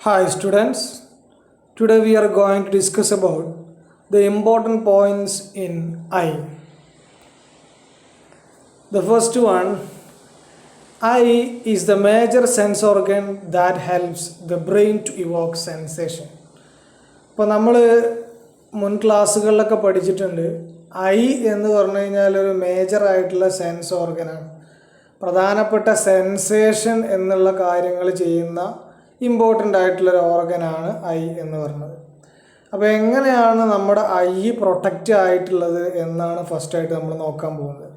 Hi students, today we are going to discuss about the important points in eye. The first one, eye is the major sense organ that helps the brain to evoke sensation. ഇപ്പോൾ നമ്മൾ മുൻ ക്ലാസ്സുകളിലൊക്കെ പഠിച്ചിട്ടുണ്ട് I എന്ന് പറഞ്ഞു കഴിഞ്ഞാൽ ഒരു മേജറായിട്ടുള്ള sense ഓർഗനാണ്. പ്രധാനപ്പെട്ട sensation എന്നുള്ള കാര്യങ്ങൾ ചെയ്യുന്ന ഇമ്പോർട്ടൻ്റ് ആയിട്ടുള്ളൊരു ഓർഗനാണ് ഐ എന്ന് പറയുന്നത്. അപ്പോൾ എങ്ങനെയാണ് നമ്മുടെ ഐ പ്രൊട്ടക്റ്റ് ആയിട്ടുള്ളത് എന്നാണ് ഫസ്റ്റായിട്ട് നമ്മൾ നോക്കാൻ പോകുന്നത്.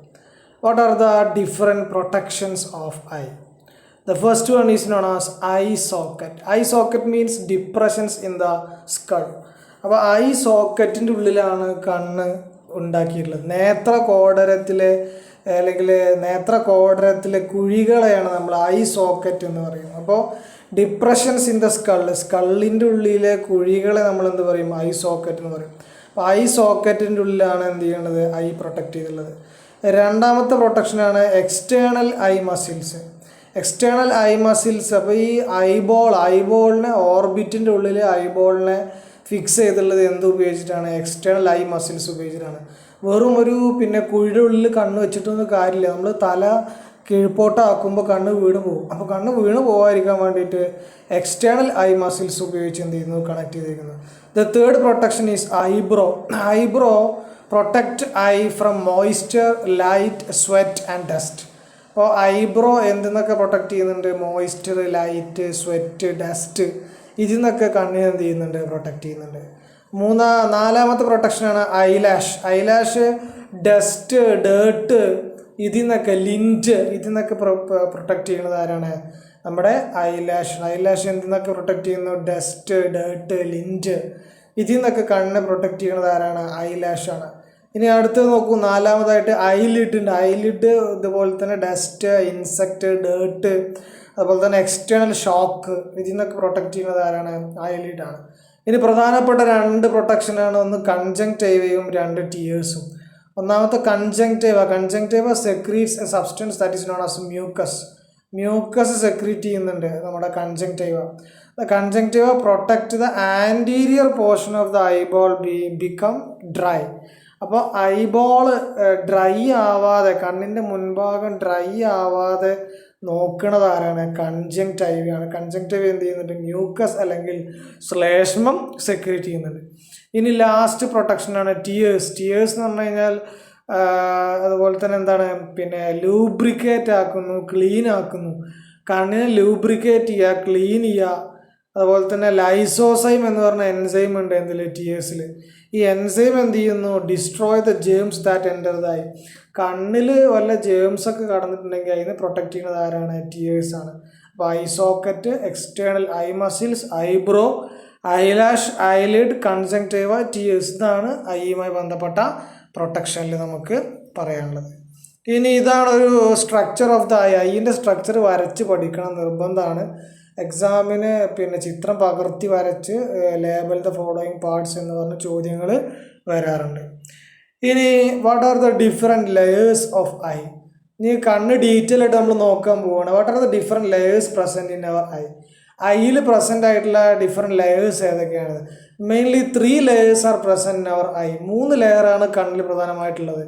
What are the different protections of I? The first one is known as eye socket. Eye socket means depressions in the skull. അപ്പോൾ ഐ സോക്കറ്റിൻ്റെ ഉള്ളിലാണ് കണ്ണ് ഉണ്ടാക്കിയിട്ടുള്ളത്. നേത്രകോടരത്തിലെ കുഴികളെയാണ് നമ്മൾ ഐ സോക്കറ്റ് എന്ന് പറയുന്നത്. അപ്പോൾ ഡിപ്രഷൻസ് ഇൻ ദ സ്കള്ളിൻ്റെ ഉള്ളിലെ കുഴികളെ നമ്മൾ എന്ത് പറയും? ഐ സോക്കറ്റ് എന്ന് പറയും. അപ്പോൾ ഐ സോക്കറ്റിൻ്റെ ഉള്ളിലാണ് എന്ത് ചെയ്യണത്? ഐ പ്രൊട്ടക്റ്റ് ചെയ്തിട്ടുള്ളത്. രണ്ടാമത്തെ പ്രൊട്ടക്ഷനാണ് external eye muscles. External eye muscles, അപ്പോൾ ഈ ഐബോളിനെ ഓർബിറ്റിൻ്റെ ഉള്ളിൽ ഐബോളിനെ ഫിക്സ് ചെയ്തിട്ടുള്ളത് എന്ത് ഉപയോഗിച്ചിട്ടാണ്? എക്സ്റ്റേണൽ ഐ മസിൽസ് ഉപയോഗിച്ചിട്ടാണ്. വെറും ഒരു കുഴിയുടെ ഉള്ളിൽ കണ്ണ് വെച്ചിട്ടൊന്നും കാര്യമില്ല. നമ്മൾ തല കീഴ്പോട്ടാക്കുമ്പോൾ കണ്ണ് വീണ് പോകും. അപ്പോൾ കണ്ണ് വീണ് പോകാതിരിക്കാൻ വേണ്ടിയിട്ട് എക്സ്റ്റേണൽ ഐ മസിൽസ് ഉപയോഗിച്ച് എന്ത് ചെയ്യുന്നു? കണക്ട് ചെയ്തിരിക്കുന്നത്. The third protection is eyebrow. Eyebrow protect I from moisture, light, sweat and dust. അപ്പോൾ ഐബ്രോ എന്തെന്നൊക്കെ പ്രൊട്ടക്റ്റ് ചെയ്യുന്നുണ്ട്? മോയ്സ്ചർ, ലൈറ്റ്, സ്വെറ്റ്, ഡസ്റ്റ്, ഇതിൽ നിന്നൊക്കെ കണ്ണിന് എന്ത് ചെയ്യുന്നുണ്ട്? പ്രൊട്ടക്റ്റ് ചെയ്യുന്നുണ്ട്. നാലാമത്തെ പ്രൊട്ടക്ഷനാണ് ഐലാഷ്. ഐലാഷ് ഡസ്റ്റ്, ഡേർട്ട്, ഇതിൽ നിന്നൊക്കെ ലിഞ്ച്, ഇതിൽ നിന്നൊക്കെ പ്രൊട്ടക്റ്റ് ചെയ്യുന്നത് ആരാണ്? നമ്മുടെ ഐലാഷ്. ഐലാഷ് എന്തിനൊക്കെ പ്രൊട്ടക്റ്റ് ചെയ്യുന്നു? ഡസ്റ്റ്, ഡേർട്ട്, ലിഞ്ച്, ഇതിൽ നിന്നൊക്കെ കണ്ണിനെ പ്രൊട്ടക്റ്റ് ചെയ്യുന്നത് ആരാണ്? ഐലാഷാണ്. ഇനി അടുത്തത് നോക്കൂ, നാലാമതായിട്ട് ഐലിഡ് ഉണ്ട്. ഐലിഡ് ഇതുപോലെ തന്നെ ഡസ്റ്റ്, ഇൻസെക്റ്റ്, ഡേർട്ട്, അതുപോലെ തന്നെ എക്സ്റ്റേണൽ ഷോക്ക്, ഇതിൽ നിന്നൊക്കെ പ്രൊട്ടക്റ്റ് ചെയ്യുന്നത് ആരാണ്? ഐലിഡാണ്. ഇനി പ്രധാനപ്പെട്ട രണ്ട് പ്രൊട്ടക്ഷനാണ്, ഒന്ന് കൺജങ്ക്റ്റൈവയും രണ്ട് ടിയേഴ്സും. ഒന്നാമത്തെ conjunctiva secretes A substance that is known as mucus secrete ചെയ്യുന്നുണ്ട് നമ്മുടെ conjunctiva. The conjunctiva protect the anterior portion of the eyeball become dry. അപ്പോൾ ഐബോൾ ഡ്രൈ ആവാതെ, കണ്ണിൻ്റെ മുൻഭാഗം ഡ്രൈ ആവാതെ നോക്കണത് ആരാണ്? കൺജങ്ക്റ്റൈവയാണ്. കൺജങ്ക്റ്റൈവ എന്ത് ചെയ്യുന്നുണ്ട്? മ്യൂക്കസ് അല്ലെങ്കിൽ ശ്ലേഷ്മം സെക്രീറ്റ് ചെയ്യുന്നുണ്ട്. ഇനി ലാസ്റ്റ് പ്രൊട്ടക്ഷനാണ് ടിയേഴ്സ്. ടിയേഴ്സ് എന്ന് പറഞ്ഞു കഴിഞ്ഞാൽ അതുപോലെ തന്നെ എന്താണ്? ലൂബ്രിക്കേറ്റ് ആക്കുന്നു, ക്ലീൻ ആക്കുന്നു. കണ്ണിനെ ലൂബ്രിക്കേറ്റ് ചെയ്യുക, ക്ലീൻ ചെയ്യുക. അതുപോലെ തന്നെ ലൈസോസൈം എന്ന് പറഞ്ഞ എൻസൈം ഉണ്ട് എന്തിൽ? ടിയേഴ്സിൽ. ഈ എൻസൈം എന്ത് ചെയ്യുന്നു? Destroy the germs that enter the eye. കണ്ണിൽ വല്ല ജേംസൊക്കെ കടന്നിട്ടുണ്ടെങ്കിൽ അതിനെ പ്രൊട്ടക്റ്റ് ചെയ്യുന്നത് ആരാണ്? ടിയേഴ്സാണ്. അപ്പോൾ eye socket, external eye muscles, eyebrow, eyelash, eyelid, conjunctiva, tears, ഇതാണ് ഐയുമായി ബന്ധപ്പെട്ട പ്രൊട്ടക്ഷനിൽ നമുക്ക് പറയാനുള്ളത്. ഇനി ഇതാണ് ഒരു സ്ട്രക്ചർ ഓഫ് ദ ഐ. ഐൻ്റെ സ്ട്രക്ചർ വരച്ച് പഠിക്കണം, നിർബന്ധമാണ്. എക്സാമിന് ചിത്രം പകർത്തി വരച്ച് ലേബൽ ദ ഫോളോയിങ് പാർട്സ് എന്ന് പറഞ്ഞ ചോദ്യങ്ങൾ വരാറുണ്ട്. ഇനി what are the different layers of eye? ഇനി കണ്ണ് ഡീറ്റെയിൽ ആയിട്ട് നമ്മൾ നോക്കാൻ പോവുകയാണ്. What are the different layers present in our eye? ഐയിൽ പ്രസൻ്റ് ആയിട്ടുള്ള ഡിഫറെൻറ്റ് ലെയേഴ്സ് ഏതൊക്കെയാണ്? Mainly 3 layers are present in our eye. 3 ലെയറാണ് കണ്ണിൽ പ്രധാനമായിട്ടുള്ളത്.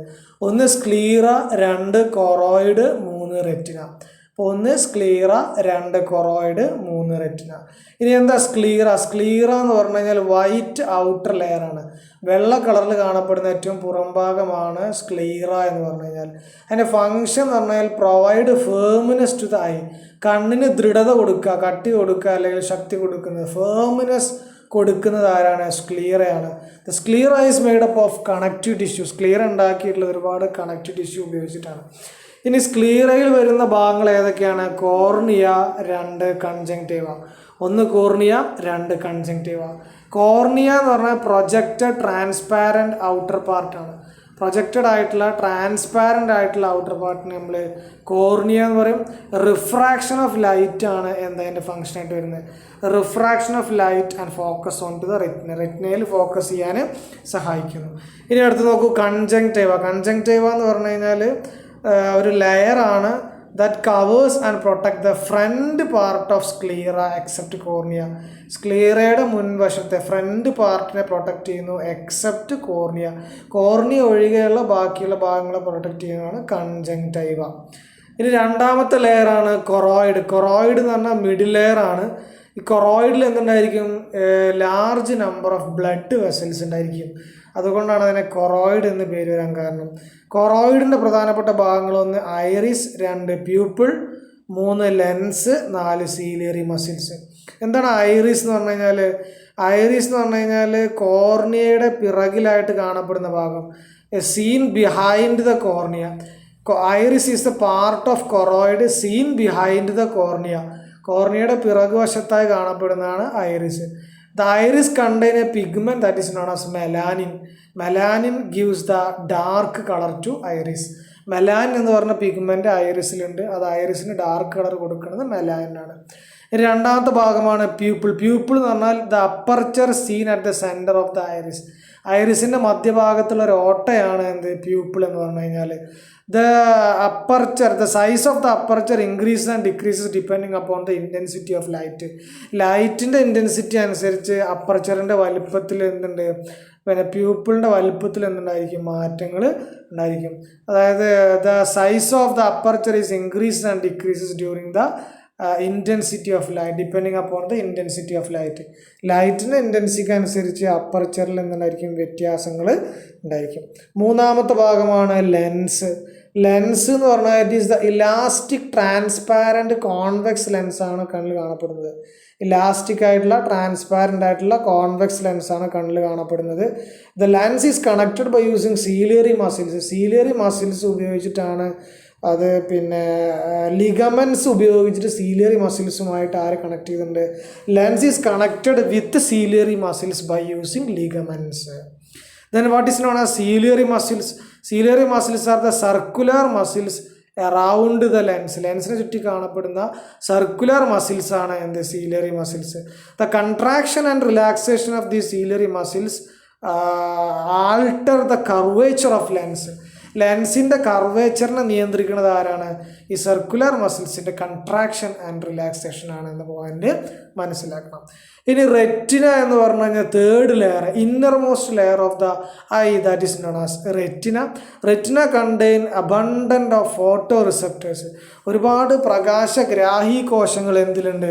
ഒന്ന് സ്ക്ലീറ, 2 കൊറോയിഡ്, 3 റെറ്റിന. അപ്പോൾ ഒന്ന് സ്ക്ലീറ, 2 കൊറോയിഡ്, 3 റെറ്റിന. ഇനി എന്താ സ്ക്ലീറ? സ്ക്ലീറ എന്ന് പറഞ്ഞു കഴിഞ്ഞാൽ വൈറ്റ് ഔട്ടർ ലെയറാണ്. വെള്ള കളറിൽ കാണപ്പെടുന്ന ഏറ്റവും പുറംഭാഗമാണ് സ്ക്ലീറ എന്ന് പറഞ്ഞു കഴിഞ്ഞാൽ. അതിൻ്റെ ഫങ്ഷൻ എന്ന് പറഞ്ഞാൽ provide firmness to the eye. കണ്ണിന് ദൃഢത കൊടുക്കുക, കട്ടി കൊടുക്കുക, അല്ലെങ്കിൽ ശക്തി കൊടുക്കുന്നത്, ഫേംനെസ് കൊടുക്കുന്നത് ആരാണ്? സ്ക്ലീറയാണ്. The sclera is made up of connective tissue. Sclera ഉണ്ടാക്കിയിട്ടുള്ള ഒരുപാട് കണക്റ്റീവ് ടിഷ്യൂ ഉപയോഗിച്ചിട്ടാണ്. ഇനി സ്ക്ലീറയിൽ വരുന്ന ഭാഗങ്ങൾ ഏതൊക്കെയാണ്? Cornea, 2 conjunctiva. ഒന്ന് കോർണിയ, 2 കൺജങ്ക്റ്റൈവ. കോർണിയ എന്ന് പറഞ്ഞാൽ പ്രൊജക്റ്റഡ് ട്രാൻസ്പാരൻറ്റ് ഔട്ടർ പാർട്ടാണ്. പ്രൊജക്റ്റഡ് ആയിട്ടുള്ള ട്രാൻസ്പാരൻ്റ് ആയിട്ടുള്ള ഔട്ടർ പാർട്ടിന് നമ്മൾ കോർണിയ എന്ന് പറയും. റിഫ്രാക്ഷൻ ഓഫ് ലൈറ്റ് ആണ് അതിൻ്റെ ഫംഗ്ഷനായിട്ട് വരുന്നത്. Refraction of light and focus on to the retina. റെറ്റിനയിൽ ഫോക്കസ് ചെയ്യാൻ സഹായിക്കുന്നു. ഇനി അടുത്ത് നോക്കൂ, കൺജങ്ക്റ്റൈവ. കൺജങ്ക്റ്റൈവ എന്ന് പറഞ്ഞു കഴിഞ്ഞാൽ ഒരു ലെയറാണ്. that covers and protect the front part of sclera except cornea. സ്ക്ലീറയുടെ മുൻവശത്തെ ഫ്രണ്ട് പാർട്ടിനെ പ്രൊട്ടക്റ്റ് ചെയ്യുന്നു എക്സെപ്റ്റ് കോർണിയ. കോർണിയ ഒഴികെയുള്ള ബാക്കിയുള്ള ഭാഗങ്ങളെ പ്രൊട്ടക്റ്റ് ചെയ്യുന്നതാണ് കൺജങ്ക്റ്റൈവ. ഇനി രണ്ടാമത്തെ ലെയറാണ് കൊറോയിഡ്. കൊറോയിഡ് എന്ന് പറഞ്ഞാൽ മിഡിൽ ലെയറാണ്. ഈ കൊറോയിഡിൽ എന്തുണ്ടായിരിക്കും? Large number of blood vessels ഉണ്ടായിരിക്കും. അതുകൊണ്ടാണ് അതിനെ കൊറോയിഡ് എന്ന് പേര് വരാൻ കാരണം. കൊറോയിഡിൻ്റെ പ്രധാനപ്പെട്ട ഭാഗങ്ങളൊന്ന് iris, 2 pupil, 3 lens, 4 ciliary muscles. എന്താണ് ഐറിസ് എന്ന് പറഞ്ഞു കഴിഞ്ഞാൽ? ഐറിസ് എന്ന് പറഞ്ഞു കഴിഞ്ഞാൽ കോർണിയയുടെ പിറകിലായിട്ട് കാണപ്പെടുന്ന ഭാഗം, seen behind the cornea. Iris is the part of choroid seen behind the cornea. കോർണിയയുടെ പിറകുവശത്തായി കാണപ്പെടുന്നതാണ് iris. The iris contain a pigment that is known as melanin. Melanin gives the dark color to iris. Melanin എന്ന് പറഞ്ഞ pigment ഐറിസിലുണ്ട്. അത് ഐറിസിന് dark colour കൊടുക്കുന്നത് മെലാനിനാണ്. രണ്ടാമത്തെ ഭാഗമാണ് pupil. Pupil എന്ന് പറഞ്ഞാൽ the aperture seen at the centre of the iris. ഐറിസിൻ്റെ മധ്യഭാഗത്തുള്ള ഒരു ഓട്ടയാണ് എന്ത്? പ്യൂപ്പിൾ എന്ന് പറഞ്ഞു കഴിഞ്ഞാൽ. The aperture, the size of the aperture increases and decreases depending upon the intensity of light. ലൈറ്റിൻ്റെ ഇൻറ്റൻസിറ്റി അനുസരിച്ച് അപ്പർച്ചറിൻ്റെ വലുപ്പത്തിൽ എന്തുണ്ട്? പിന്നെ പ്യൂപ്പിളിൻ്റെ വലുപ്പത്തിൽ എന്തുണ്ടായിരിക്കും? മാറ്റങ്ങൾ ഉണ്ടായിരിക്കും. അതായത് the size of the aperture is increase and decreases during the intensity of light depending upon the intensity of light. ലൈറ്റിൻ്റെ ഇൻറ്റൻസിറ്റി അനുസരിച്ച് അപ്പർച്ചറിൽ എന്തുണ്ടായിരിക്കും? വ്യത്യാസങ്ങൾ ഉണ്ടായിരിക്കും. മൂന്നാമത്തെ ഭാഗമാണ് ലെൻസ്. ലെൻസ് എന്ന് പറഞ്ഞാൽ it is the elastic transparent convex ലെൻസാണ് കണ്ണിൽ കാണപ്പെടുന്നത്. ഇലാസ്റ്റിക് ആയിട്ടുള്ള ട്രാൻസ്പാരൻ്റ് ആയിട്ടുള്ള കോൺവെക്സ് ലെൻസാണ് കണ്ണിൽ കാണപ്പെടുന്നത്. The lens is connected by using ciliary muscles. Ciliary muscles ഉപയോഗിച്ചിട്ടാണ് അത്. പിന്നെ ലിഗമെൻസ് ഉപയോഗിച്ചിട്ട് സീലിയറി മസിൽസുമായിട്ട് ആര് കണക്ട് ചെയ്തിട്ടുണ്ട്? Lens is connected with ciliary muscles by using ligaments. Then what is known as ciliary muscles? Ciliary muscles are the circular muscles around the lens. ലെൻസിനെ ചുറ്റി കാണപ്പെടുന്ന circular muscles ആണ് എന്ത്? Ciliary muscles. The contraction and relaxation of the ciliary muscles alter the curvature of lens. ലെൻസിൻ്റെ കർവേച്ചറിനെ നിയന്ത്രിക്കുന്നത് ആരാണ്? ഈ സർക്കുലർ മസിൽസിൻ്റെ കൺട്രാക്ഷൻ ആൻഡ് റിലാക്സേഷൻ ആണ് എന്ന പോയിന്റ് മനസ്സിലാക്കണം. ഇനി റെറ്റിന എന്ന് പറഞ്ഞു കഴിഞ്ഞാൽ third layer, innermost layer of the eye, that is known as retina. Retina contain abundant of photoreceptors. ഒരുപാട് പ്രകാശഗ്രാഹി കോശങ്ങൾ എന്തിലുണ്ട്?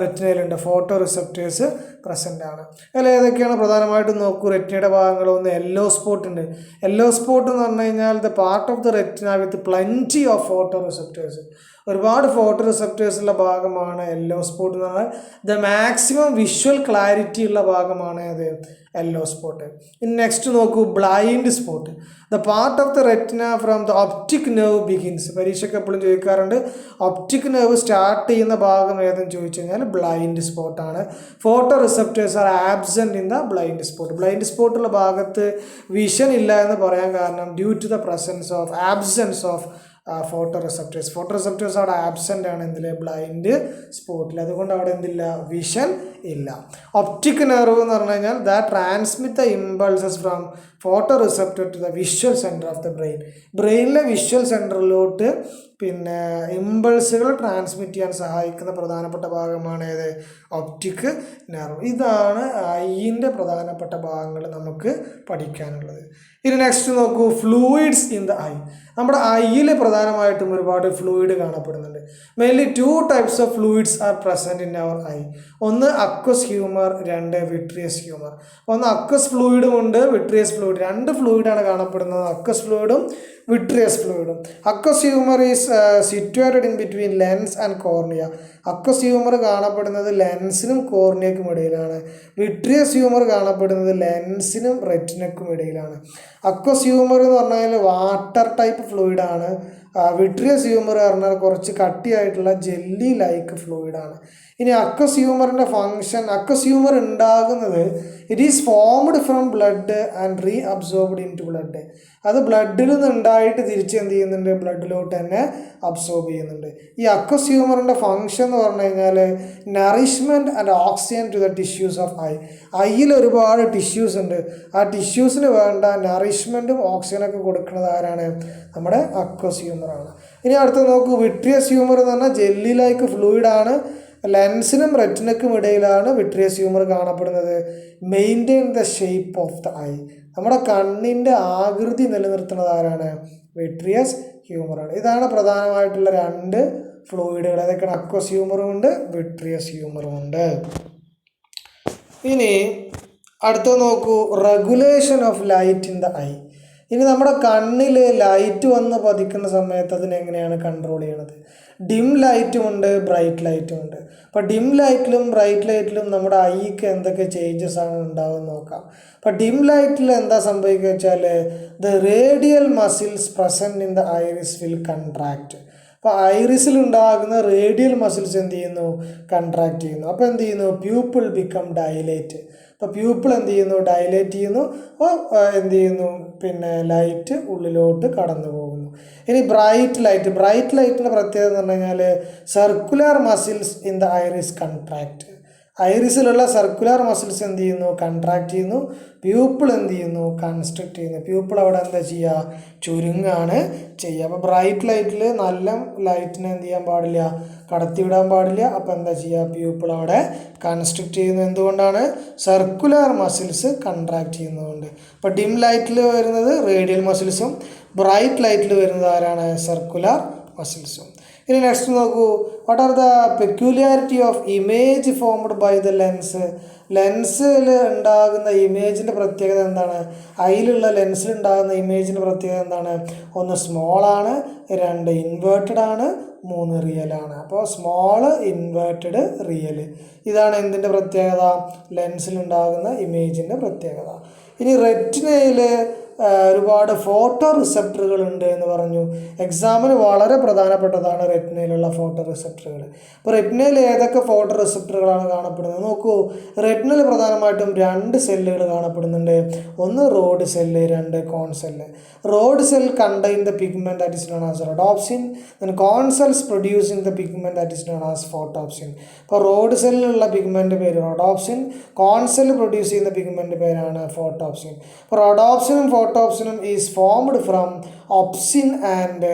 റെറ്റിനയിലുണ്ട്. ഫോട്ടോ റിസെപ്റ്റേഴ്സ് പ്രസൻ്റ് ആണ്. അതിൽ ഏതൊക്കെയാണ് പ്രധാനമായിട്ടും നോക്കൂ. റെറ്റിനയുടെ ഭാഗങ്ങൾ ഒന്ന് യെല്ലോ സ്പോട്ട് ഉണ്ട്. യെല്ലോ സ്പോട്ട് എന്ന് പറഞ്ഞു കഴിഞ്ഞാൽ the part of the retina with plenty of photoreceptors. ഒരുപാട് ഫോട്ടോ റിസെപ്റ്റേഴ്സ് ഉള്ള ഭാഗമാണ് യെല്ലോ സ്പോട്ട് എന്ന് പറഞ്ഞാൽ. ദ മാക്സിമം വിഷ്വൽ ക്ലാരിറ്റി ഉള്ള ഭാഗമാണ് അത് യെല്ലോ സ്പോട്ട്. ഇനി നെക്സ്റ്റ് നോക്കൂ, blind spot. The part of the retina from the optic nerve begins. പരീക്ഷയ്ക്ക് എപ്പോഴും ചോദിക്കാറുണ്ട് ഒപ്റ്റിക് നെർവ് സ്റ്റാർട്ട് ചെയ്യുന്ന ഭാഗം ഏതെന്ന് ചോദിച്ചു കഴിഞ്ഞാൽ ബ്ലൈൻഡ് സ്പോട്ടാണ്. Photoreceptors are absent in the blind spot. Blind സ്പോട്ടുള്ള ഭാഗത്ത് വിഷൻ ഇല്ല എന്ന് പറയാൻ കാരണം due to the absence of photoreceptors. Photoreceptors അവിടെ ആബ്സെൻ്റ് ആണ് എന്തിൽ? ബ്ലൈൻഡ് സ്പോട്ടിൽ. അതുകൊണ്ട് അവിടെ എന്തില്ല? വിഷൻ ഇല്ല. ഒപ്റ്റിക് നെർവ് എന്ന് പറഞ്ഞു കഴിഞ്ഞാൽ the transmit the impulses from photoreceptor to the visual centre of the brain. ബ്രെയിനിലെ വിഷ്വൽ സെൻറ്ററിലോട്ട് പിന്നെ ഇമ്പൾസുകൾ ട്രാൻസ്മിറ്റ് ചെയ്യാൻ സഹായിക്കുന്ന പ്രധാനപ്പെട്ട ഭാഗമാണ് ഏത്? Optic nerve. ഇതാണ് ഐയിൻ്റെ പ്രധാനപ്പെട്ട ഭാഗങ്ങൾ നമുക്ക് പഠിക്കാനുള്ളത്. ഇനി നെക്സ്റ്റ് നോക്കൂ, ഫ്ലൂയിഡ്സ് ഇൻ ദ ഐ. നമ്മുടെ ഐയിൽ പ്രധാനമായിട്ടും ഒരുപാട് ഫ്ലൂയിഡ് കാണപ്പെടുന്നുണ്ട്. Mainly 2 types of fluids are present in our eye. ഒന്ന് അക്വസ് ഹ്യൂമർ, 2 വിട്രിയസ് ഹ്യൂമർ. ഒന്ന് അക്വസ് ഫ്ലൂയിഡും ഉണ്ട്, വിട്രിയസ് ഫ്ലൂയിഡ്. 2 ഫ്ലൂയിഡാണ് കാണപ്പെടുന്നത്, അക്വസ് ഫ്ലൂയിഡും വിട്രിയസ് ഫ്ലൂയിഡും. Aqueous humour is situated in between lens and cornea. Aqueous humour കാണപ്പെടുന്നത് ലെൻസിനും കോർണിയക്കും ഇടയിലാണ്. വിട്രിയസ് ഹ്യൂമർ കാണപ്പെടുന്നത് ലെൻസിനും റെറ്റിനക്കും ഇടയിലാണ്. അക്വസ് ഹ്യൂമർ എന്ന് പറഞ്ഞാൽ വാട്ടർ ടൈപ്പ് ഫ്ലൂയിഡാണ്. വിട്രിയസ് ഹ്യൂമർ പറഞ്ഞാൽ കുറച്ച് കട്ടിയായിട്ടുള്ള ജെല്ലി ലൈക്ക് ഫ്ലൂയിഡാണ്. ഇനി അക്വസ് ഹ്യൂമറിൻ്റെ ഫങ്ഷൻ, അക്വസ് ഹ്യൂമർ ഉണ്ടാകുന്നത് it is formed from blood and reabsorbed into blood. അത് ബ്ലഡിൽ നിന്ന് ഉണ്ടായിട്ട് തിരിച്ച് എന്ത് ചെയ്യുന്നുണ്ട്? ബ്ലഡിലോട്ട് തന്നെ അബ്സോർബ് ചെയ്യുന്നുണ്ട്. ഈ അക്വസ് ഹ്യൂമറിൻ്റെ ഫങ്ഷൻ എന്ന് പറഞ്ഞു കഴിഞ്ഞാൽ nourishment and oxygen to the tissues of eye. ഐയിൽ ഒരുപാട് ടിഷ്യൂസ് ഉണ്ട്. ആ ടിഷ്യൂസിന് വേണ്ട നറിഷ്മെൻറ്റും ഓക്സിജനൊക്കെ കൊടുക്കുന്നത് ആരാണ്? നമ്മുടെ അക്വസ് ഹ്യൂമറാണ്. ഇനി അടുത്ത് നോക്കൂ, വിട്രിയസ് ഹ്യൂമർ എന്ന് പറഞ്ഞാൽ ജെല്ലി ലൈക്ക് ഫ്ലൂയിഡാണ്. ലെൻസിനും റെറ്റിനക്കും ഇടയിലാണ് വിട്രിയസ് ഹ്യൂമർ കാണപ്പെടുന്നത്. Maintain the shape of the I, നമ്മുടെ കണ്ണിൻ്റെ ആകൃതി നിലനിർത്തുന്നത് ആരാണ്? വിട്രിയസ് ഹ്യൂമറാണ്. ഇതാണ് പ്രധാനമായിട്ടുള്ള രണ്ട് ഫ്ലൂയിഡുകൾ. അതൊക്കെയാണ് അക്വസ് ഹ്യൂമറും ഉണ്ട്, വിട്രിയസ് ഹ്യൂമറും ഉണ്ട്. ഇനി അടുത്ത നോക്കൂ, regulation of light in the I. ഇനി നമ്മുടെ കണ്ണിൽ ലൈറ്റ് വന്ന് പതിക്കുന്ന സമയത്ത് അതിനെങ്ങനെയാണ് കൺട്രോൾ ചെയ്യണത്? ഡിം ലൈറ്റും ഉണ്ട്, ബ്രൈറ്റ് ലൈറ്റും ഉണ്ട്. അപ്പോൾ ഡിം ലൈറ്റിലും ബ്രൈറ്റ് ലൈറ്റിലും നമ്മുടെ ഐക്ക് എന്തൊക്കെ ചേഞ്ചസ് ആണ് ഉണ്ടാവുമെന്ന് നോക്കാം. അപ്പോൾ ഡിം ലൈറ്റിൽ എന്താ സംഭവിക്കുക വെച്ചാൽ, the radial muscles present in the iris will contract. അപ്പോൾ ഐറിസിൽ ഉണ്ടാകുന്ന റേഡിയൽ മസിൽസ് എന്ത് ചെയ്യുന്നു? കൺട്രാക്ട് ചെയ്യുന്നു. അപ്പോൾ എന്ത് ചെയ്യുന്നു? Pupil become dilate. അപ്പോൾ പ്യൂപ്പിൾ എന്ത് ചെയ്യുന്നു? ഡയലേറ്റ് ചെയ്യുന്നു. അപ്പോൾ എന്ത് ചെയ്യുന്നു? പിന്നെ ലൈറ്റ് ഉള്ളിലോട്ട് കടന്നു പോകുന്നു. ഇനി ബ്രൈറ്റ് ലൈറ്റിൻ്റെ പ്രത്യേകത എന്ന് പറഞ്ഞു കഴിഞ്ഞാൽ circular muscles in the iris contract. ഐറിസിലുള്ള സർക്കുലർ മസിൽസ് എന്ത് ചെയ്യുന്നു? കൺട്രാക്ട് ചെയ്യുന്നു. പ്യൂപ്പിൾ എന്ത് ചെയ്യുന്നു? കൺസ്ട്രക്ട് ചെയ്യുന്നു. പ്യൂപ്പിൾ അവിടെ എന്താ ചെയ്യുക? ചുരുങ്ങാണ് ചെയ്യുക. അപ്പോൾ ബ്രൈറ്റ് ലൈറ്റിൽ നല്ല ലൈറ്റിനെ എന്ത് ചെയ്യാൻ പാടില്ല? കടത്തിവിടാൻ പാടില്ല. അപ്പോൾ എന്താ ചെയ്യുക? പ്യൂപ്പിൾ അവിടെ കൺസ്ട്രക്ട് ചെയ്യുന്നത് എന്തുകൊണ്ടാണ്? സർക്കുലർ മസിൽസ് കൺട്രാക്ട് ചെയ്യുന്നതുകൊണ്ട്. അപ്പോൾ ഡിം ലൈറ്റിൽ വരുന്നത് റേഡിയൽ മസിൽസും ബ്രൈറ്റ് ലൈറ്റിൽ വരുന്നത് ആരാണ്? സർക്കുലർ മസിൽസും. ഇനി നെക്സ്റ്റ് നോക്കൂ, what are the peculiarity of image formed by the lens. ലെൻസിൽ ഉണ്ടാകുന്ന ഇമേജിൻ്റെ പ്രത്യേകത എന്താണ്? അതിലുള്ള ലെൻസിൽ ഉണ്ടാകുന്ന ഇമേജിൻ്റെ പ്രത്യേകത എന്താണ്? ഒന്ന് സ്മോളാണ്, രണ്ട് ഇൻവേർട്ടഡ് ആണ്, മൂന്ന് റിയലാണ്. അപ്പോൾ സ്മോള്, ഇൻവേർട്ടഡ്, റിയൽ. ഇതാണ് എന്തിൻ്റെ പ്രത്യേകത? ലെൻസിലുണ്ടാകുന്ന ഇമേജിൻ്റെ പ്രത്യേകത. ഇനി റെറ്റിനയിൽ ഒരുപാട് ഫോട്ടോ റിസപ്റ്ററുകൾ ഉണ്ട് എന്ന് പറഞ്ഞു. എക്സാമിന് വളരെ പ്രധാനപ്പെട്ടതാണ് റെറ്റിനയിലുള്ള ഫോട്ടോ റിസപ്റ്ററുകൾ. അപ്പോൾ റെറ്റിനയിൽ ഏതൊക്കെ ഫോട്ടോ റിസപ്റ്ററുകളാണ് കാണപ്പെടുന്നത് നോക്കൂ. റെറ്റിനയിൽ പ്രധാനമായിട്ടും രണ്ട് സെല്ലുകൾ കാണപ്പെടുന്നുണ്ട്. ഒന്ന് റോഡ് സെല്ല്, രണ്ട് cone cell. Rod cell contain the pigment that is known as rhodopsin. Cone cells producing the pigment that is known as photopsin. അപ്പോൾ റോഡ് സെല്ലിലുള്ള പിഗ്മെന്റ് പേര് റോഡോപ്സിൻ, കോൺ സെല്ല് പ്രൊഡ്യൂസ് ചെയ്യുന്ന പിഗ്മെന്റ് പേരാണ് photopsin. അപ്പോൾ റോഡോപ്സിനും ഫോട്ടോപ്സിനും is formed from opsin and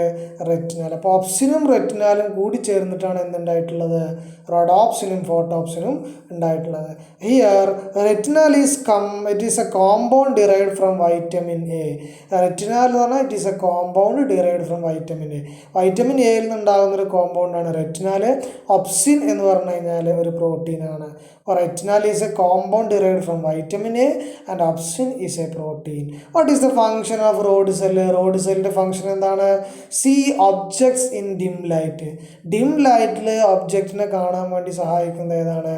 retinal. അപ്പോൾ ഒപ്സിനും റെറ്റിനാലും കൂടി ചേർന്നിട്ടാണ് എന്തുണ്ടായിട്ടുള്ളത്? റോഡോപ്സിനും ഫോട്ടോപ്സിനും ഉണ്ടായിട്ടുള്ളത്. Here retinal it is a compound derived from vitamin A. Retinal എന്ന് പറഞ്ഞാൽ it is a compound derived from vitamin A. Vitamin എയിൽ നിന്നുണ്ടാകുന്ന ഒരു കോമ്പൗണ്ടാണ് റെറ്റിനാൽ. ഒപ്സിൻ എന്ന് പറഞ്ഞു കഴിഞ്ഞാൽ ഒരു പ്രോട്ടീനാണ്. അപ്പോൾ retinal is a compound derived from vitamin A and opsin is a protein. What is the function of rod cell? Rod സെല്ലിൻ്റെ ഫങ്ഷൻ എന്താണ്? See objects in dim light. Dim ലൈറ്റിൽ ഒബ്ജക്റ്റിനെ കാണാൻ വേണ്ടി സഹായിക്കുന്നത് ഏതാണ്?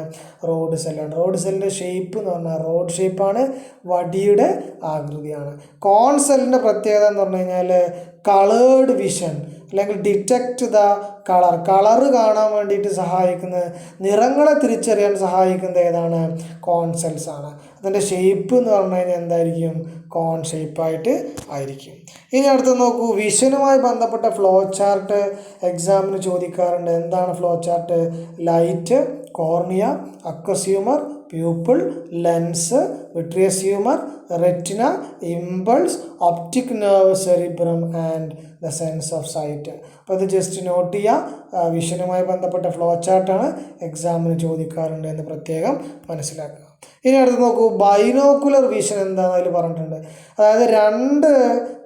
റോഡ് സെല്ലാണ്. റോഡ് സെല്ലിൻ്റെ ഷേപ്പ് എന്ന് പറഞ്ഞാൽ റോഡ് ഷേപ്പാണ്, വടിയുടെ ആകൃതിയാണ്. കോൺ സെല്ലിൻ്റെ പ്രത്യേകത എന്ന് പറഞ്ഞു കഴിഞ്ഞാൽ കളേർഡ് വിഷൻ അല്ലെങ്കിൽ ഡിറ്റക്റ്റ് ദ കളറ് കാണാൻ വേണ്ടിയിട്ട് സഹായിക്കുന്നത്, നിറങ്ങളെ തിരിച്ചറിയാൻ സഹായിക്കുന്നത് ഏതാണ്? കോൺ സെൽസ് ആണ്. അതിൻ്റെ ഷേപ്പ് എന്ന് പറഞ്ഞു കഴിഞ്ഞാൽ എന്തായിരിക്കും? കോൺ ഷേപ്പായിട്ട് ആയിരിക്കും. ഇനി അടുത്ത് നോക്കൂ, വിഷനുമായി ബന്ധപ്പെട്ട ഫ്ലോ ചാർട്ട് എക്സാമിന് ചോദിക്കാറുണ്ട്. എന്താണ് flow chart? Light, cornea, aqueous humour, pupil, lens, vitreous humour, retina, impulse, optic nerve, cerebrum and the sense of sight. അപ്പോൾ ഇത് ജസ്റ്റ് നോട്ട് ചെയ്യുക. വിഷനുമായി ബന്ധപ്പെട്ട ഫ്ലോ ചാർട്ടാണ്, എക്സാമിന് ചോദിക്കാറുണ്ട് എന്ന് പ്രത്യേകം മനസ്സിലാക്കുക. ഇനി അടുത്ത് നോക്കൂ, ബൈനോക്കുലർ വിഷൻ എന്താണെന്ന് അതിൽ പറഞ്ഞിട്ടുണ്ട്. അതായത് രണ്ട്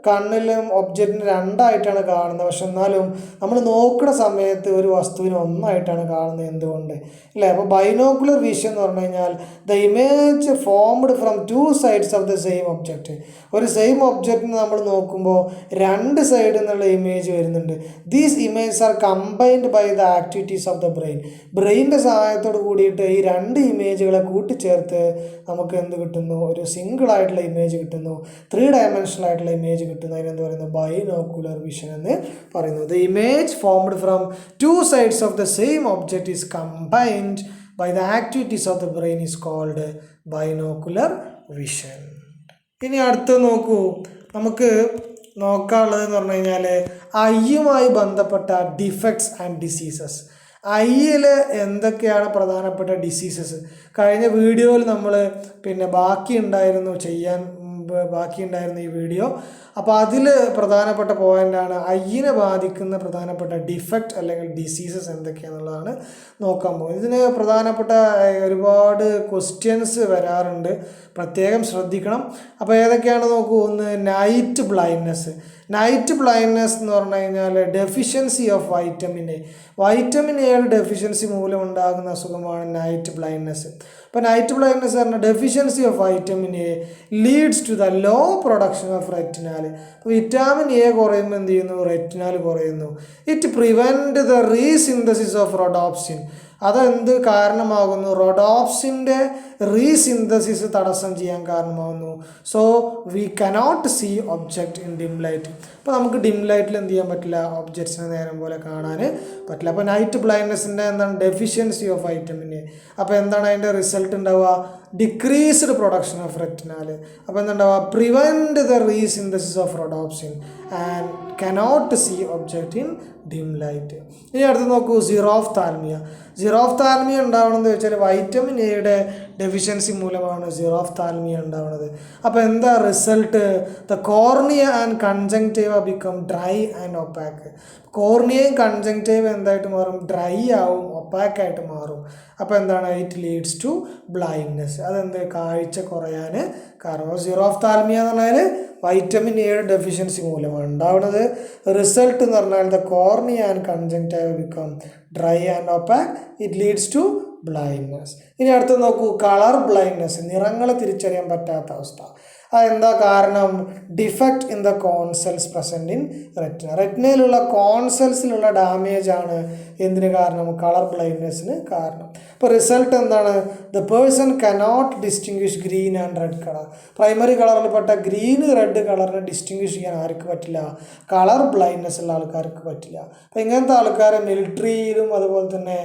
കണ്ണിലും ഒബ്ജക്റ്റിന് രണ്ടായിട്ടാണ് കാണുന്നത്. പക്ഷെ എന്നാലും നമ്മൾ നോക്കുന്ന സമയത്ത് ഒരു വസ്തുവിനെ ഒന്നായിട്ടാണ് കാണുന്നത്. എന്തുകൊണ്ട് അല്ലേ? അപ്പോൾ ബൈനോക്കുലർ വിഷൻ എന്ന് പറഞ്ഞു കഴിഞ്ഞാൽ the image formed from two sides of the same object. ഒരു സെയിം ഒബ്ജക്റ്റിന് നമ്മൾ നോക്കുമ്പോൾ രണ്ട് സൈഡിൽ നിന്നുള്ള ഇമേജ് വരുന്നുണ്ട്. These images are combined by the activities of the brain. ബ്രെയിൻ്റെ സഹായത്തോട് കൂടിയിട്ട് ഈ രണ്ട് ഇമേജുകളെ കൂട്ടിച്ചേർത്ത് നമുക്ക് എന്ത് കിട്ടുന്നു? ഒരു സിംഗിൾ ആയിട്ടുള്ള ഇമേജ് കിട്ടുന്നു, 3 ഡയമെൻഷണൽ ആയിട്ടുള്ള ഇമേജ് കിട്ടുന്നതിന് എന്ത് പറയുന്നത്? ബൈനോക്കുലർ വിഷൻ എന്ന് പറയുന്നത്. The image formed from two sides of the same object is combined by the activities of the brain is called binocular vision. ഇനി അടുത്ത് നോക്കൂ, നമുക്ക് നോക്കാനുള്ളതെന്ന് പറഞ്ഞു കഴിഞ്ഞാൽ ഐയുമായി ബന്ധപ്പെട്ട ഡിഫക്ട്സ് ആൻഡ് ഡിസീസസ്. ഐയിൽ എന്തൊക്കെയാണ് പ്രധാനപ്പെട്ട ഡിസീസസ്? കഴിഞ്ഞ വീഡിയോയിൽ നമ്മൾ ബാക്കി ഉണ്ടായിരുന്നു ചെയ്യാൻ ബാക്കിയുണ്ടായിരുന്ന ഈ വീഡിയോ. അപ്പോൾ അതിൽ പ്രധാനപ്പെട്ട പോയിൻ്റാണ് ഐയിനെ ബാധിക്കുന്ന പ്രധാനപ്പെട്ട ഡിഫക്റ്റ് അല്ലെങ്കിൽ ഡിസീസസ് എന്തൊക്കെയാണെന്നുള്ളതാണ് നോക്കാൻ പോകുന്നത്. ഇതിന് പ്രധാനപ്പെട്ട ഒരുപാട് ക്വസ്റ്റ്യൻസ് വരാറുണ്ട്, പ്രത്യേകം ശ്രദ്ധിക്കണം. അപ്പോൾ ഏതൊക്കെയാണ് നോക്കൂ. ഒന്ന് നൈറ്റ് ബ്ലൈൻഡ്നെസ്. നൈറ്റ് ബ്ലൈൻഡ്നെസ് എന്ന് പറഞ്ഞു കഴിഞ്ഞാൽ deficiency of vitamin A. Vitamin എയുടെ ഡെഫിഷ്യൻസി മൂലം ഉണ്ടാകുന്ന അസുഖമാണ് നൈറ്റ് ബ്ലൈൻഡ്നെസ്. അപ്പോൾ നൈറ്റ് ബ്ലൈൻഡ്നെസ് പറഞ്ഞാൽ deficiency of vitamin A leads to the low production of retinal. അപ്പോൾ വിറ്റാമിൻ എ കുറയുമ്പോൾ എന്ത് ചെയ്യുന്നു? റെറ്റിനാൽ കുറയുന്നു. It prevent the resynthesis of rhodopsin. അതെന്ത് കാരണമാകുന്നു? റോഡോപ്സിൻ്റെ റീസിന്തസിസ് തടസ്സം ചെയ്യാൻ കാരണമാകുന്നു. So we cannot see object in dim light. അപ്പോൾ നമുക്ക് ഡിം ലൈറ്റിൽ എന്ത് ചെയ്യാൻ പറ്റില്ല? ഒബ്ജക്ട്സിനെ നേരം പോലെ കാണാൻ പറ്റില്ല. അപ്പോൾ നൈറ്റ് ബ്ലൈൻഡ്നെസ്സിൻ്റെ എന്താണ്? Deficiency of vitamin A. അപ്പോൾ എന്താണ് അതിൻ്റെ റിസൾട്ട് ഉണ്ടാവുക? Decreased production of retinal. അപ്പോൾ എന്തുണ്ടാവുക? Prevent the resynthesis of rhodopsin and cannot see object in dim light. ഇനി അടുത്ത് നോക്കൂ, സിറോഫ്താൽമിയ. സിറോഫ്താൽമിയ ഉണ്ടാവണമെന്ന് വെച്ചാൽ വൈറ്റമിൻ എയുടെ ഡെഫിഷ്യൻസി മൂലമാണ് സിറോഫ്താൽമിയ ഉണ്ടാവുന്നത്. അപ്പോൾ എന്താ result? The cornea and conjunctiva become dry and opaque. കോർണിയയും കൺജങ്ക്റ്റീവ് എന്തായിട്ട് മാറും? ഡ്രൈ ആവും, ഒപ്പാക്കായിട്ട് മാറും. അപ്പോൾ എന്താണ്? It leads to blindness. അതെന്ത്? കാഴ്ച കുറയാൻ കാരണം. സിറോഫ്താൽമിയ എന്ന് പറഞ്ഞാൽ വൈറ്റമിൻ എയുടെ ഡെഫിഷ്യൻസി മൂലമാണ് ഉണ്ടാവുന്നത്. റിസൾട്ട് എന്ന് പറഞ്ഞാൽ the cornea and conjunctiva become dry and opaque. It leads to blindness. ഇനി അടുത്ത് നോക്കൂ, കളർ ബ്ലൈൻഡ്നെസ്. നിറങ്ങളെ തിരിച്ചറിയാൻ പറ്റാത്ത അവസ്ഥ. അതെന്താ കാരണം? Defect in the cone cells present in retina. റെറ്റിനയിലുള്ള കോൺസെൽസിലുള്ള ഡാമേജ് ആണ് എന്തിന് കാരണം? കളർ ബ്ലൈൻഡ്നെസ്സിന് കാരണം. അപ്പോൾ റിസൾട്ട് എന്താണ്? The person cannot distinguish green and red colour. Primary കളറിൽപ്പെട്ട ഗ്രീൻ റെഡ് കളറിനെ ഡിസ്റ്റിങ്വിഷ് ചെയ്യാൻ ആർക്ക് പറ്റില്ല? കളർ ബ്ലൈൻഡ്നെസ് ഉള്ള ആൾക്കാർക്ക് പറ്റില്ല. അപ്പോൾ ഇങ്ങനത്തെ ആൾക്കാരെ മിലിറ്ററിയിലും അതുപോലെ തന്നെ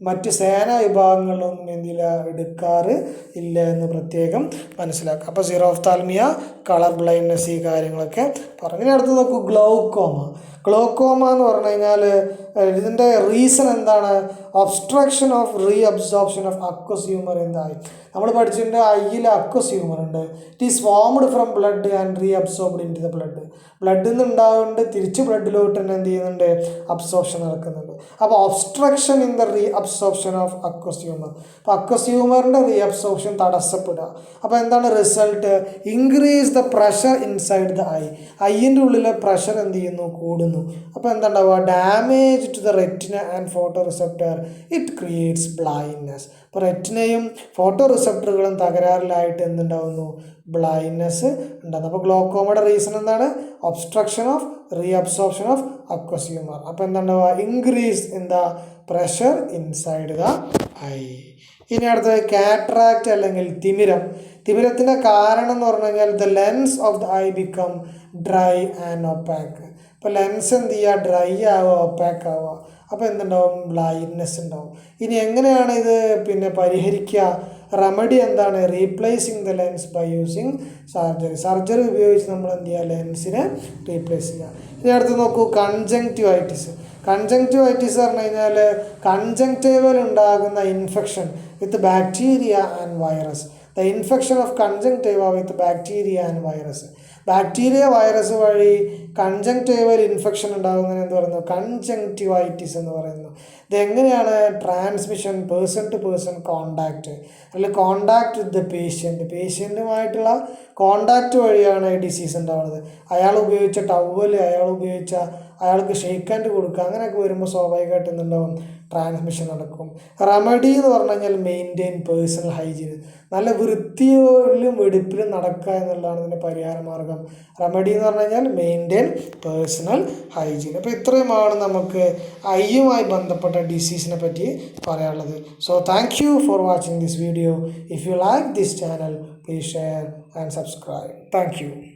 മറ്റ് സേനാ വിഭാഗങ്ങളിലൊന്നും എന്തില്ല എടുക്കാറ് ഇല്ല എന്ന് പ്രത്യേകം മനസ്സിലാക്കുക. അപ്പോൾ സിറോഫ്താൽമിയ, കളർ ബ്ലൈൻഡ്നെസ്, ഈ കാര്യങ്ങളൊക്കെ പറഞ്ഞു. ഇനി അടുത്ത് നോക്കൂ, ഗ്ലോക്കോമ. ഗ്ലോക്കോമ എന്ന് പറഞ്ഞു കഴിഞ്ഞാൽ ഇതിൻ്റെ റീസൺ എന്താണ്? Obstruction of reabsorption of aqueous humour. എന്തായി നമ്മൾ പഠിച്ചിട്ടുണ്ട്, ഐയിൽ അക്വസ് ഹ്യൂമർ ഉണ്ട്. It is formed from blood and reabsorbed into the blood. ബ്ലഡിൽ നിന്ന് ഉണ്ടാകുന്നുണ്ട്, തിരിച്ച് ബ്ലഡിലോട്ട് തന്നെ എന്ത് ചെയ്യുന്നുണ്ട്? അബ്സോർപ്ഷൻ നടക്കുന്നുണ്ട്. അപ്പോൾ obstruction in the reabsorption of aqueous humour. അപ്പോൾ അക്വസ് ഹ്യൂമറിൻ്റെ റീഅബ്സോർപ്ഷൻ തടസ്സപ്പെടുക. അപ്പോൾ എന്താണ് result? Increase the pressure inside the eye. ഐൻ്റെ ഉള്ളിലെ പ്രഷർ എന്ത് ചെയ്യുന്നു? കൂടുന്നു. അപ്പോൾ എന്താണ്ടാവുക? Damage to the retina and photoreceptor. It creates blindness. അപ്പോൾ റെറ്റിനയും ഫോട്ടോ റിസെപ്റ്ററുകളും തകരാറിലായിട്ട് എന്തുണ്ടാവുന്നു? ബ്ലൈൻഡ്നെസ് ഉണ്ടാകുന്നു. അപ്പോൾ ഗ്ലോക്കോമയുടെ റീസൺ എന്താണ്? Obstruction of reabsorption of aqueous humour. അപ്പോൾ എന്താണ്ടാവുക? Increase in the pressure inside the I. ഇനി അടുത്തത് കാറ്ററാക്റ്റ് അല്ലെങ്കിൽ തിമിരം. തിമിരത്തിൻ്റെ കാരണം എന്ന് പറഞ്ഞു കഴിഞ്ഞാൽ the lens of the I become dry and opaque. അപ്പോൾ ലെൻസ് എന്ത് ചെയ്യുക? ഡ്രൈ ആവുക, ഒപ്പാക്ക് ആവുക. അപ്പോൾ എന്തുണ്ടാവും? ബ്ലൈൻഡ്നെസ് ഉണ്ടാവും. ഇനി എങ്ങനെയാണ് ഇത് പരിഹരിക്കുക? റെമഡി എന്താണ്? Replacing the lens by using surgery. Surgery ഉപയോഗിച്ച് നമ്മൾ എന്ത് ചെയ്യുക? ലെൻസിനെ റീപ്ലേസ് ചെയ്യുക. ഇനി അടുത്ത് നോക്കൂ, കൺജങ്ക്റ്റിവൈറ്റിസ്. കൺജങ്ക്റ്റിവൈറ്റിസ് പറഞ്ഞു കഴിഞ്ഞാൽ കൺജങ്ക്റ്റീവൽ ഉണ്ടാകുന്ന infection with bacteria and virus. The infection of conjunctiva with bacteria and virus. Bacteria virus വഴി കൺജങ്ക്റ്റീവൽ ഇൻഫെക്ഷൻ ഉണ്ടാകുന്നതിന് എന്ത് പറയുന്നു? കൺജങ്ക്റ്റിവൈറ്റിസ് എന്ന് പറയുന്നു. ഇതെങ്ങനെയാണ് transmission? Person to person contact അല്ലെങ്കിൽ കോണ്ടാക്ട് വിത്ത് ദ പേഷ്യൻറ്റുമായിട്ടുള്ള കോണ്ടാക്റ്റ് വഴിയാണ് ഈ ഡിസീസ് ഉണ്ടാവുന്നത്. അയാൾ ഉപയോഗിച്ച ടവല്, അയാൾക്ക് ഷെയ്ക്ക് ഹാൻഡ് കൊടുക്കുക, അങ്ങനെയൊക്കെ വരുമ്പോൾ സ്വാഭാവികമായിട്ട് എന്തുണ്ടാവും? ട്രാൻസ്മിഷൻ നടക്കും. റെമഡി എന്ന് പറഞ്ഞു കഴിഞ്ഞാൽ മെയിൻറ്റെയിൻ പേഴ്സണൽ ഹൈജീൻ. നല്ല വൃത്തിയിലും വെടിപ്പിലും നടക്കുക എന്നുള്ളതാണ് ഇതിൻ്റെ പരിഹാര മാർഗം. റെമഡി എന്ന് പറഞ്ഞു കഴിഞ്ഞാൽ മെയിൻറ്റെയിൻ പേഴ്സണൽ ഹൈജീൻ. അപ്പോൾ ഇത്രയുമാണ് നമുക്ക് ഐയുമായി ബന്ധപ്പെട്ട ഡിസീസിനെ പറ്റി പറയാനുള്ളത്. So thank you for watching this video. If you like this channel, please share and subscribe. Thank you.